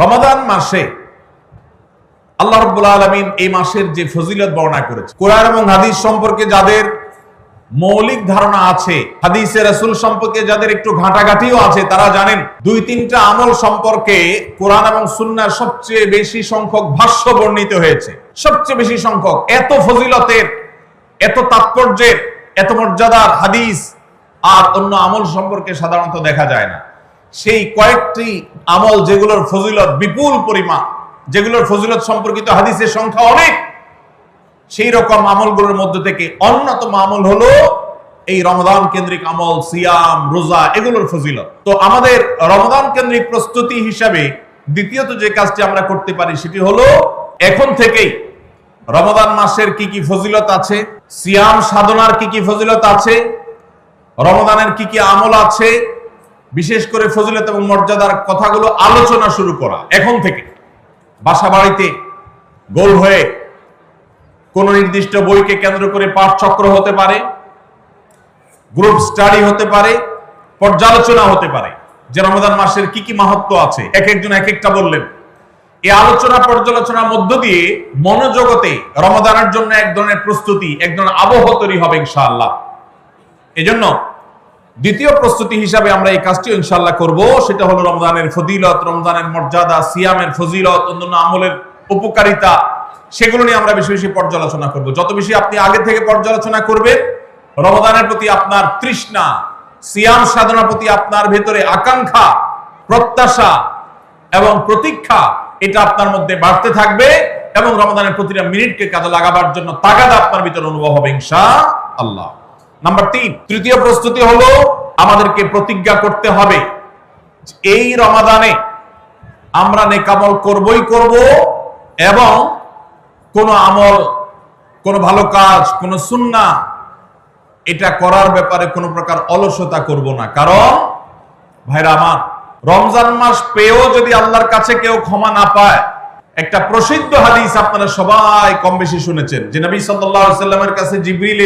রমাদান মাসে আল্লাহ রাব্বুল আলামিন এই মাসের যে ফজিলত বর্ণনা করেছে, কোরআন এবং হাদিস সম্পর্কে যাদের মৌলিক ধারণা আছে, হাদিসে রাসূল সম্পর্কে যাদের একটু ঘাটাঘাটিও আছে, তারা জানেন দুই তিনটা আমল সম্পর্কে কোরআন এবং সুন্নাহর সবচেয়ে বেশি সংখ্যক ভাষ্য বর্ণিত হয়েছে। সবচেয়ে বেশি সংখ্যক, এত ফজিলতের, এত তাৎপর্যের, এত মর্যাদার হাদিস আর অন্য আমল সম্পর্কে সাধারণত দেখা যায় না। সেই কয়েকটি আমল যেগুলোর ফজিলত বিপুল পরিমাণ, যেগুলোর ফজিলত সম্পর্কিত হাদিসের সংখ্যা অনেক, সেই রকম আমলগুলোর মধ্যে থেকে অন্যতম আমল হলো এই রমাদান কেন্দ্রিক আমল, সিয়াম, রোজা, এগুলোর ফজিলত। তো আমাদের রমাদান কেন্দ্রিক প্রস্তুতি হিসাবে দ্বিতীয়ত যে কাজটি আমরা করতে পারি সেটি হলো এখন থেকেই রমাদান মাসের কি কি ফজিলত আছে, সিয়াম সাধনার কি কি ফজিলত আছে, রমাদানের কি কি আমল আছে, বিশেষ করে ফজিলত এবং মর্যাদার কথাগুলো আলোচনা শুরু করা এখন থেকে। বাসা বাড়িতে গোল হয়ে কোন নির্দিষ্ট বইকে কেন্দ্র করে পাঠ চক্র হতে পারে, গ্রুপ স্টাডি হতে পারে, পর্যালোচনা হতে পারে যে রমাদান মাসের কি কি মাহাত্ম্য আছে, এক একজন এক একটা বললেন। এই আলোচনা পর্যালোচনার মধ্য দিয়ে মনোজগতে রমাদানের জন্য এক ধরনের প্রস্তুতি, এক ধরনের আবহ তৈরি হবে ইনশাআল্লাহ। এজন্য দ্বিতীয় প্রস্তুতি হিসাবে আমরা এই কাজটি ইনশাআল্লাহ করব, সেটা হলো রমজানের ফজিলত, রমজানের মর্যাদা, সিয়ামের ফজিলত, অন্যান্য আমলের উপকারিতা, সেগুলো নিয়ে আমরা বেশি বেশি পর্যালোচনা করব। যত বেশি আপনি আগে থেকে পর্যালোচনা করবেন, রমাদানের প্রতি আপনার তৃষ্ণা, সিয়াম সাধনার প্রতি আপনার ভেতরে আকাঙ্ক্ষা, প্রত্যাশা এবং প্রতীক্ষা, এটা আপনার মধ্যে বাড়তে থাকবে এবং রমাদানের প্রতিটা মিনিটকে কাজে লাগাবার জন্য তাগাদা আপনার ভিতরে অনুভব হবে ইনশাআল্লাহ। নাম্বার 3, তৃতীয় প্রস্তুতি হলো আমাদেরকে প্রতিজ্ঞা করতে হবে এই রমাদানে আমরা নেকামল করবই করব এবং কোন আমল, কোন ভালো কাজ, কোন সুন্নাহ এটা করার ব্যাপারে কোন প্রকার অলসতা করব না। কারণ ভাইরা আমার, রমজান মাস পেয়েও যদি আল্লাহর কাছে কেউ ক্ষমা না পায়, একটা প্রসিদ্ধ হাদিস আপনারা সবাই কম বেশি শুনেছেন যে নবী সাল্লাল্লাহু আলাইহি ওয়াসাল্লামের কাছে জিবরিল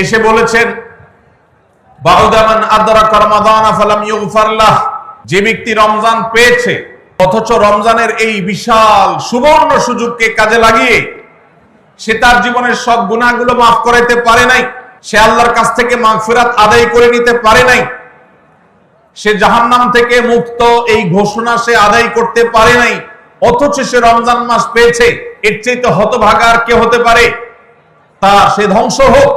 এসে বলেছেন, বাউদা মান আদরাকা রমাদান ফালাম ইউগফার লাহ, যে ব্যক্তি রমজান পেয়েছে অথচ রমজানের এই বিশাল সুবর্ণ সুযোগকে কাজে লাগিয়ে সে তার জীবনের সব গুনাহগুলো মাফ করাইতে পারে নাই, সে আল্লাহর কাছ থেকে মাগফিরাত আদায় করে নিতে পারে নাই, সে জাহান্নাম থেকে মুক্ত এই ঘোষণা সে আদায় করতে পারে নাই, অথচ সে রমজান মাস পেয়েছে, এর চেয়ে তো হতভাগা আর কে হতে পারে? তা সে ধ্বংস হোক,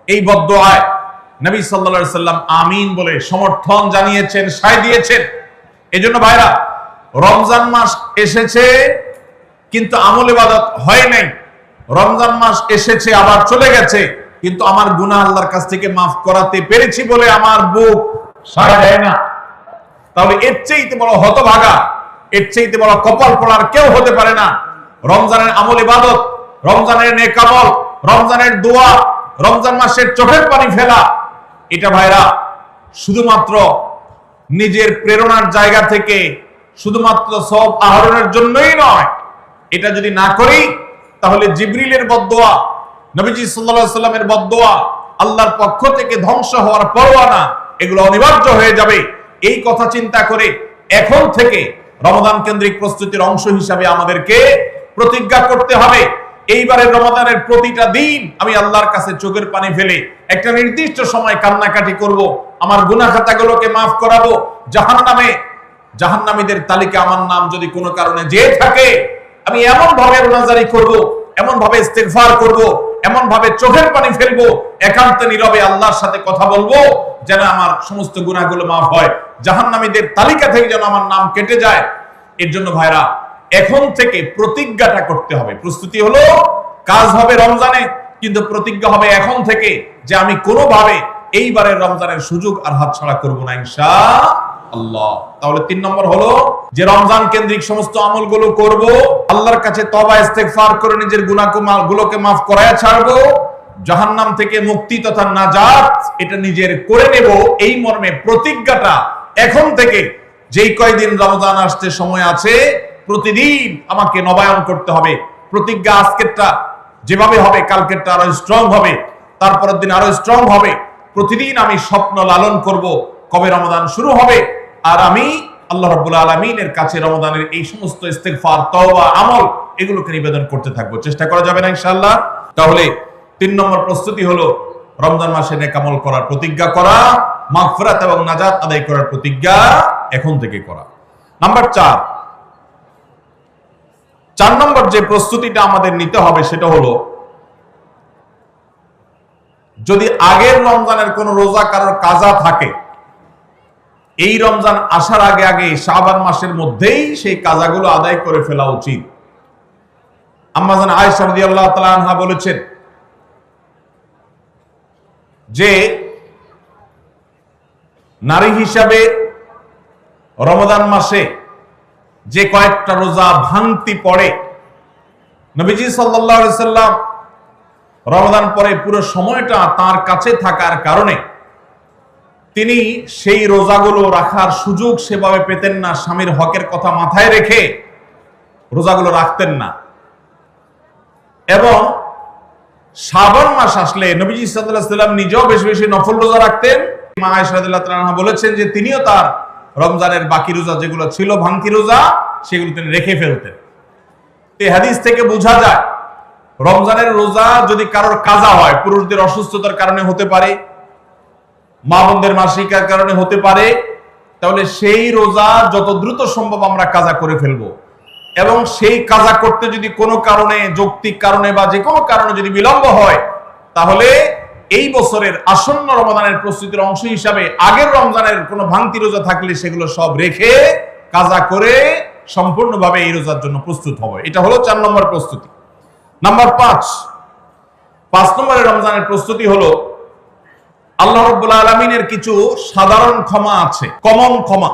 এই বদদুআয় নবী সাল্লাল্লাহু আলাইহি সাল্লাম আমিন বলে সমর্থন জানিয়েছেন, সায় দিয়েছেন। এজন্য ভাইরা, রমজান মাস এসেছে কিন্তু আমল ইবাদত হয় নাই, রমজান মাস এসেছে আবার চলে গেছে কিন্তু আমার গুনাহ আল্লাহর কাছ থেকে মাফ করাতে পেরেছি বলে আমার বুক সায় দেয় না, তাহলে এর চেয়ে বড় হতভাগা, এর চেয়ে বড় কপাল পড়ার কেউ হতে পারে না। রমজানের আমল ইবাদত, রমজানের নেক আমল, রমজানের দোয়া, রমজান মাসের চোখের পানি ফেলা, এটা ভাইরা শুধুমাত্র নিজের প্রেরণার জায়গা থেকে শুধুমাত্র সওয়াব আহরণের জন্যই নয়। এটা যদি না করি তাহলে জিবরিলের বদদুয়া, নবীজি সাল্লাল্লাহু আলাইহি সাল্লামের বদদুয়া, আল্লাহর পক্ষ থেকে ধ্বংস হওয়ার পরোয়ানা, এগুলো অনিবার্য হয়ে যাবে। এই কথা চিন্তা করে এখন থেকে রমাদান কেন্দ্রিক প্রস্তুতির অংশ হিসাবে আমাদেরকে প্রতিজ্ঞা করতে হবে, এইবারের রমাদানের প্রতিটা দিন আমি আল্লাহর কাছে চোখের পানি ফেলে একটা নির্দিষ্ট সময় কান্নাকাটি করব, আমার গুনাহ খাতাগুলোকে মাফ করাবো, জাহান্নামীদের তালিকা আমার নাম যদি কোনো কারণে যেয়ে থাকে, আমি এমন ভাবে রোনাজারি করব, এমন ভাবে ইস্তেগফার করব, এমন ভাবে চোখের পানি ফেলবো, একান্তে নীরবে আল্লাহর সাথে কথা বলবো যেন আমার সমস্ত গুনাহগুলো মাফ হয়, জাহান্নামীদের তালিকা থেকে যেন আমার নাম কেটে যায়। এর জন্য ভাইরা এখন থেকে প্রতিজ্ঞাটা করতে হবে। প্রস্তুতি হলো কাজ হবে রমজানে, কিন্তু প্রতিজ্ঞা হবে এখন থেকে যে আমি কোনোভাবে এইবারের রমজানের সুযোগ আর হাতছাড়া করব না ইনশাআল্লাহ। তাহলে 3 নম্বর হলো যে রমজান কেন্দ্রিক সমস্ত আমলগুলো করব, আল্লাহর কাছে তওবা ইস্তেগফার করে নিজের গুনাহগুলোকে মাফ করায়া ছাড়বো, জাহান্নাম থেকে মুক্তি তথা নাজাত এটা নিজের করে নেব, এই মর্মে প্রতিজ্ঞাটা এখন থেকে যেই কয়দিন রমজান আসতে সময় আছে প্রতিদিন আমাকে নবায়ন করতে হবে। প্রতিজ্ঞা আজকেরটা যেভাবে হবে কালকেরটা আরো স্ট্রং হবে, তারপরের দিন আরো স্ট্রং হবে। প্রতিদিন আমি স্বপ্ন লালন করব কবে রমাদান শুরু হবে আর আমি আল্লাহ রাব্বুল আলামিনের কাছে রমাদানের এই সমস্ত ইস্তিগফার, তওবা, আমল এগুলোকে নিবেদন করতে থাকবো। চেষ্টা করা যাবে না ইনশাআল্লাহ? তাহলে 3 নম্বর প্রস্তুতি হলো রমজান মাসে নেক আমল করার প্রতিজ্ঞা করা, মাগফিরাত এবং নাজাত আদায় করার প্রতিজ্ঞা এখন থেকে করা। নাম্বার 4 নম্বর যে প্রস্তুতিটা আমাদের নিতে হবে সেটা হলো, যদি আগের রমজানের কোন রোজা কারোর কাজা থাকে, এই রমজান আসার আগে আগে শাবান মাসের মধ্যেই সেই কাজাগুলো আদায় করে ফেলা উচিত। আম্মা জান আয়েশা রাদিয়াল্লাহু তাআলা আনহা বলেছেন যে নারী হিসাবে রমজান মাসে যে কয়েকটা রোজা ভাঙতি পড়ে, নবীজি সাল্লাল্লাহু আলাইহি সাল্লাম রমজান পরে পুরো সময়টা তার কাছে থাকার কারণে তিনি সেই রোজাগুলো রাখার সুযোগ সেভাবে পেতেন না। স্বামীর হকের কথা মাথায় রেখে রোজাগুলো রাখতেন না। এবং শাবান মাস আসলে নবীজি সাল্লাল্লাহু আলাইহি সাল্লাম নিজেও বেশি বেশি নফল রোজা রাখতেন। মা আয়েশা রাদিয়াল্লাহু তাআলা আনহা বলেছেন যে তিনিও তার রমজানের বাকি রোজা যেগুলো ছিল ভাঙতি রোজা, সেগুলো তিনি রেখে ফেলতেন। এই হাদিস থেকে বোঝা যায় রমজানের রোজা যদি কারোর কাজা হয়, পুরুষদের অসুস্থতার কারণে হতে পারে, মা বোনদের মাসিকার কারণে হতে পারে, তাহলে সেই রোজা যত দ্রুত সম্ভব আমরা কাজা করে ফেলবো। এবং সেই কাজা করতে যদি কোনো কারণে, যৌক্তিক কারণে বা যে কোনো কারণে যদি বিলম্ব হয়, তাহলে এই বছরের আসন্ন রমজানের প্রস্তুতির অংশ হিসাবে আগের রমজানের কোনো ভাঙতি রোজা থাকলে সেগুলো সব রেখে কাজা করে সম্পূর্ণভাবে এই রোজার জন্য প্রস্তুত হবে। এটা হলো 4 নম্বর প্রস্তুতি। নাম্বার 5 নম্বরের রমজানের প্রস্তুতি হলো, আল্লাহ রাব্বুল আলামিনের কিছু সাধারণ ক্ষমা আছে, কমন ক্ষমা,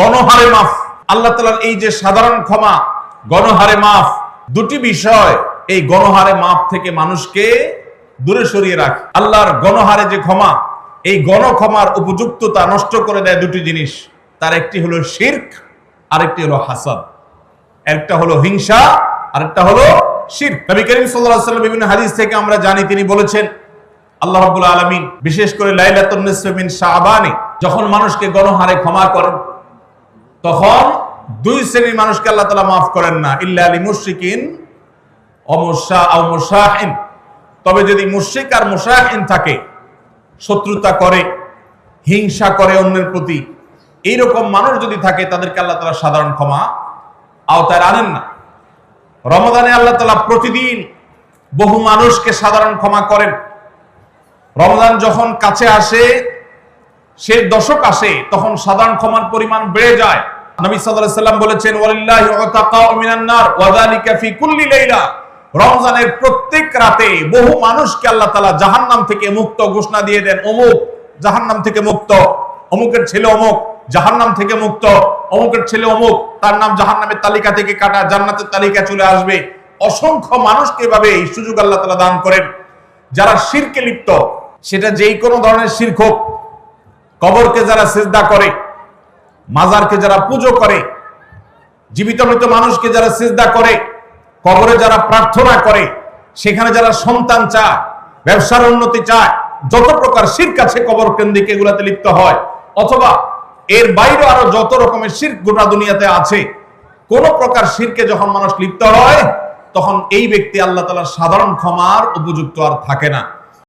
গণহারে মাফ। আল্লাহ তাআলার এই যে সাধারণ ক্ষমা, গণহারে মাফ, দুটি বিষয় এই গণহারে মাফ থেকে মানুষকে দূরে সরিয়ে রাখে। আল্লাহর গণহারে যে ক্ষমা, এই গণক্ষমার উপযুক্ততা নষ্ট করে দেয় দুটি জিনিস। তার একটি হলো শিরক, আরেকটি হলো হাসাদ। একটা হলো হিংসা, আরেকটা হলো শিরক। নবী করিম সাল্লাল্লাহু আলাইহি ওয়াসাল্লাম বিভিন্ন হাদিস থেকে আমরা জানি, তিনি বলেছেন আল্লাহ রাব্বুল আলামিন বিশেষ করে লাইলাতুন নিসফি মিন শাবানে যখন মানুষকে গণহারে ক্ষমা করেন, তখন 2 শ্রেণীর মানুষকে আল্লাহ তাআলা মাফ করেন না, ইল্লা লিল মুশরিকিন ও মুশাহিন। তবে যদি মুশরিক আর মুশাহিন থাকে, শত্রুতা করে, হিংসা করে অন্যের প্রতি, এইরকম মানুষ যদি থাকে, তাদেরকে আল্লাহ তাআলা সাধারণ ক্ষমা আওতায় আনেন না। রমাদানে আল্লাহ তাআলা প্রতিদিন বহু মানুষকে সাধারণ ক্ষমা করেন। রমজান যখন কাছে আসে, সে দশক আসে, তখন সাধারণ ক্ষমার পরিমাণ বেড়ে যায়। নবী সাল্লাল্লাহু আলাইহি সাল্লাম বলেছেন, ওয়ালিল্লাহি উতাকাউ মিনান নার ওয়া যালিকা ফি কুল্লি লাইলা। রমজানের প্রত্যেক রাতে বহু মানুষকে আল্লাহ তাআলা জাহান্নাম থেকে মুক্ত ঘোষণা দিয়ে দেন। অমুক জাহান্নাম থেকে মুক্ত, অমুকের ছেলে অমুক জাহান্নাম থেকে মুক্ত, অমুকের ছেলে অমুক, তার নাম জাহান্নামের তালিকা থেকে কাটা, জান্নাতের তালিকা চলে আসবে। অসংখ্য মানুষকে এভাবে এই সুযোগ আল্লাহ তাআলা দান করেন। যারা শিরকে লিপ্ত, সেটা যেই কোনো ধরনের শিরক হোক, কবরকে যারা সিজদা করে, মাজারকে যারা পুজো করে, জীবিত মৃত মানুষকে যারা সিজদা করে, কবরে যারা প্রার্থনা করে, সেখানে যারা সন্তান চায়, ব্যবসার উন্নতি চায়, যত প্রকার শিরক আছে কবর কেন্দ্রিক এগুলাতে লিপ্ত হয়, অথবা এর বাইরে আরো যত রকমের শিরক গোটা দুনিয়াতে আছে, কোন প্রকার শিরকে যখন মানুষ লিপ্ত হয়, তখন এই ব্যক্তি আল্লাহ তাআলার সাধারণ ক্ষমার উপযুক্ত আর থাকে না।